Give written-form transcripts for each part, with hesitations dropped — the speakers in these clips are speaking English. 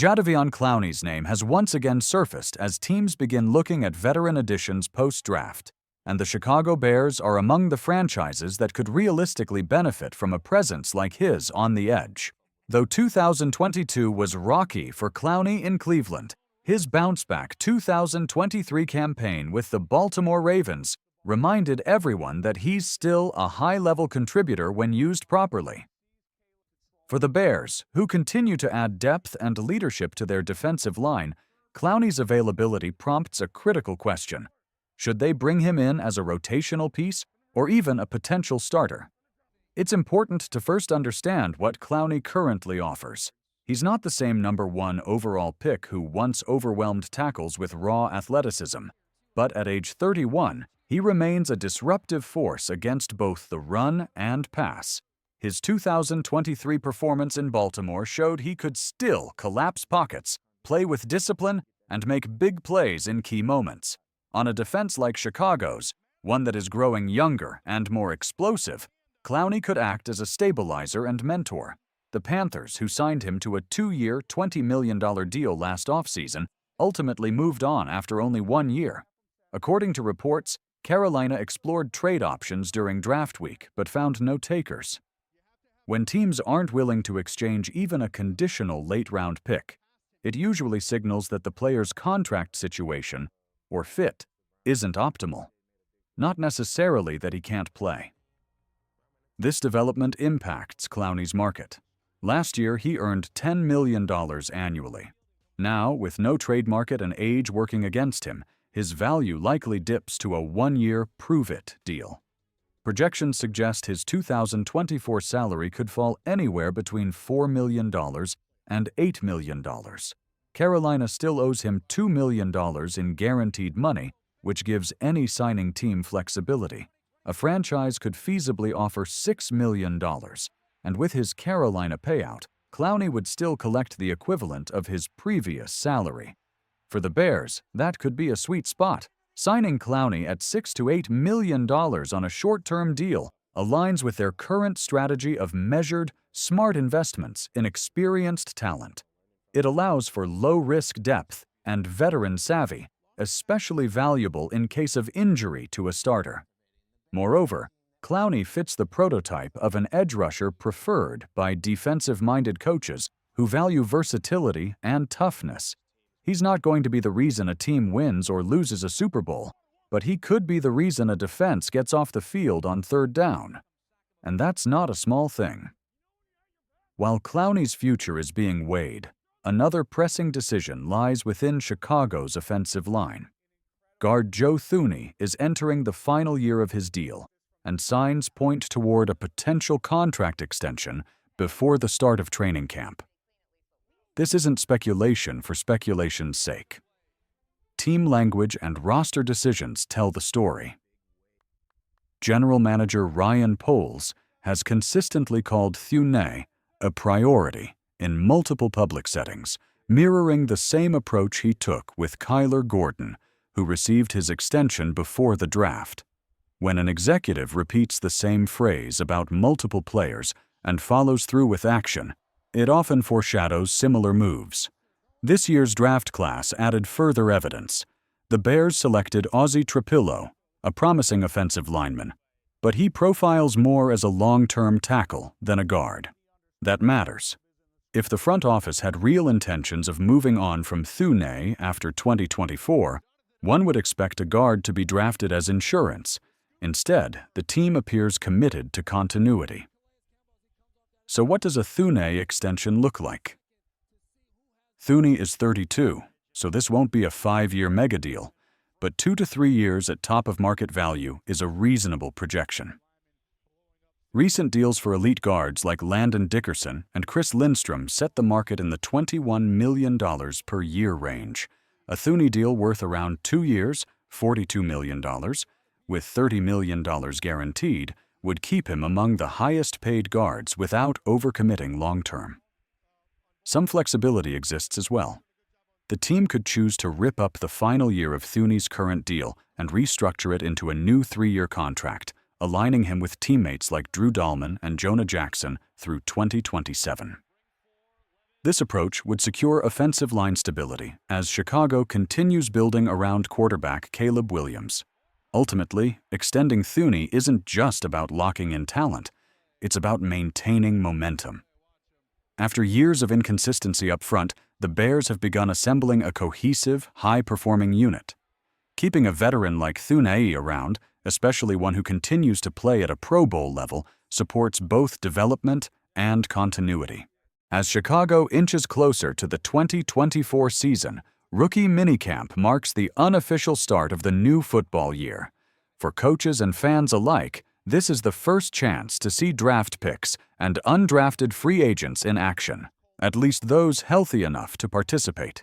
Jadeveon Clowney's name has once again surfaced as teams begin looking at veteran additions post-draft, and the Chicago Bears are among the franchises that could realistically benefit from a presence like his on the edge. Though 2022 was rocky for Clowney in Cleveland, his bounce-back 2023 campaign with the Baltimore Ravens reminded everyone that he's still a high-level contributor when used properly. For the Bears, who continue to add depth and leadership to their defensive line, Clowney's availability prompts a critical question. Should they bring him in as a rotational piece or even a potential starter? It's important to first understand what Clowney currently offers. He's not the same number 1 overall pick who once overwhelmed tackles with raw athleticism, but at age 31, he remains a disruptive force against both the run and pass. His 2023 performance in Baltimore showed he could still collapse pockets, play with discipline, and make big plays in key moments. On a defense like Chicago's, one that is growing younger and more explosive, Clowney could act as a stabilizer and mentor. The Panthers, who signed him to a 2-year, $20 million deal last offseason, ultimately moved on after only 1 year. According to reports, Carolina explored trade options during draft week but found no takers. When teams aren't willing to exchange even a conditional late-round pick, it usually signals that the player's contract situation, or fit, isn't optimal. Not necessarily that he can't play. This development impacts Clowney's market. Last year, he earned $10 million annually. Now, with no trade market and age working against him, his value likely dips to a 1-year prove-it deal. Projections suggest his 2024 salary could fall anywhere between $4 million and $8 million. Carolina still owes him $2 million in guaranteed money, which gives any signing team flexibility. A franchise could feasibly offer $6 million, and with his Carolina payout, Clowney would still collect the equivalent of his previous salary. For the Bears, that could be a sweet spot. Signing Clowney at $6 to $8 million on a short-term deal aligns with their current strategy of measured, smart investments in experienced talent. It allows for low-risk depth and veteran savvy, especially valuable in case of injury to a starter. Moreover, Clowney fits the prototype of an edge rusher preferred by defensive-minded coaches who value versatility and toughness. He's not going to be the reason a team wins or loses a Super Bowl, but he could be the reason a defense gets off the field on 3rd down. And that's not a small thing. While Clowney's future is being weighed, another pressing decision lies within Chicago's offensive line. Guard Joe Thuney is entering the final year of his deal, and signs point toward a potential contract extension before the start of training camp. This isn't speculation for speculation's sake. Team language and roster decisions tell the story. General Manager Ryan Poles has consistently called Thuney a priority in multiple public settings, mirroring the same approach he took with Kyler Gordon, who received his extension before the draft. When an executive repeats the same phrase about multiple players and follows through with action, it often foreshadows similar moves. This year's draft class added further evidence. The Bears selected Ozzie Trapillo, a promising offensive lineman, but he profiles more as a long-term tackle than a guard. That matters. If the front office had real intentions of moving on from Thuney after 2024, one would expect a guard to be drafted as insurance. Instead, the team appears committed to continuity. So what does a Thuney extension look like? Thuney is 32, so this won't be a 5-year mega deal, but 2 to 3 years at top of market value is a reasonable projection. Recent deals for elite guards like Landon Dickerson and Chris Lindstrom set the market in the $21 million per year range. A Thuney deal worth around 2 years, $42 million, with $30 million guaranteed, would keep him among the highest-paid guards without overcommitting long-term. Some flexibility exists as well. The team could choose to rip up the final year of Thuney's current deal and restructure it into a new 3-year contract, aligning him with teammates like Drew Dahlman and Jonah Jackson through 2027. This approach would secure offensive line stability as Chicago continues building around quarterback Caleb Williams. Ultimately, extending Clowney isn't just about locking in talent, it's about maintaining momentum. After years of inconsistency up front, the Bears have begun assembling a cohesive, high-performing unit. Keeping a veteran like Clowney around, especially one who continues to play at a Pro Bowl level, supports both development and continuity. As Chicago inches closer to the 2024 season, rookie minicamp marks the unofficial start of the new football year. For coaches and fans alike, this is the first chance to see draft picks and undrafted free agents in action, at least those healthy enough to participate.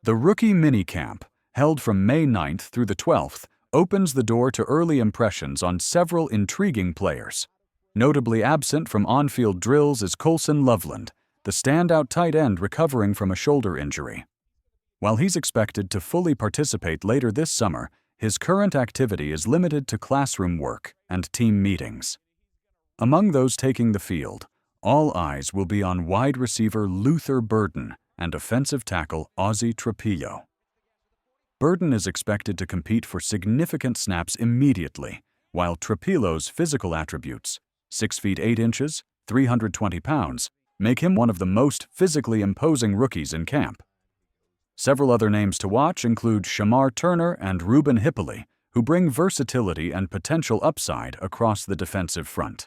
The rookie minicamp, held from May 9th through the 12th, opens the door to early impressions on several intriguing players. Notably absent from on-field drills is Colson Loveland, the standout tight end recovering from a shoulder injury. While he's expected to fully participate later this summer, his current activity is limited to classroom work and team meetings. Among those taking the field, all eyes will be on wide receiver Luther Burden and offensive tackle Ozzie Trapillo. Burden is expected to compete for significant snaps immediately, while Trapillo's physical attributes, 6 feet 8 inches, 320 pounds, make him one of the most physically imposing rookies in camp. Several other names to watch include Shamar Turner and Ruben Hippoly, who bring versatility and potential upside across the defensive front.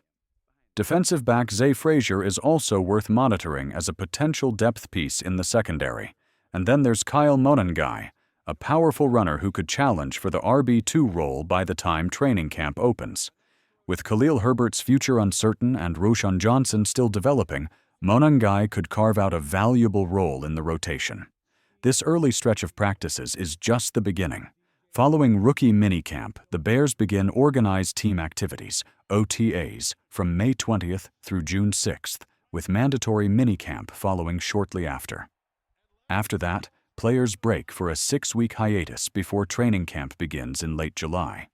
Defensive back Zay Frazier is also worth monitoring as a potential depth piece in the secondary. And then there's Kyle Monangai, a powerful runner who could challenge for the RB2 role by the time training camp opens. With Khalil Herbert's future uncertain and Roschon Johnson still developing, Monangai could carve out a valuable role in the rotation. This early stretch of practices is just the beginning. Following rookie minicamp, the Bears begin organized team activities, OTAs, from May 20th through June 6th, with mandatory minicamp following shortly after. After that, players break for a 6-week hiatus before training camp begins in late July.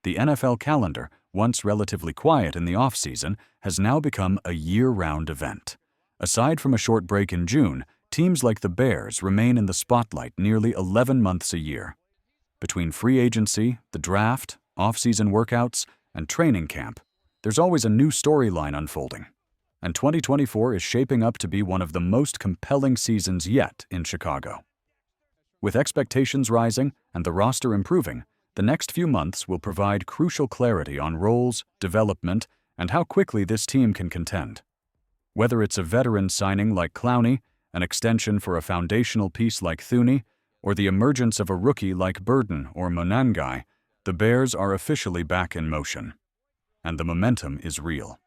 The NFL calendar, once relatively quiet in the offseason, has now become a year-round event. Aside from a short break in June, teams like the Bears remain in the spotlight nearly 11 months a year. Between free agency, the draft, off-season workouts, and training camp, there's always a new storyline unfolding. And 2024 is shaping up to be one of the most compelling seasons yet in Chicago. With expectations rising and the roster improving, the next few months will provide crucial clarity on roles, development, and how quickly this team can contend. Whether it's a veteran signing like Clowney, an extension for a foundational piece like Clowney, or the emergence of a rookie like Burden or Monangai, the Bears are officially back in motion. And the momentum is real.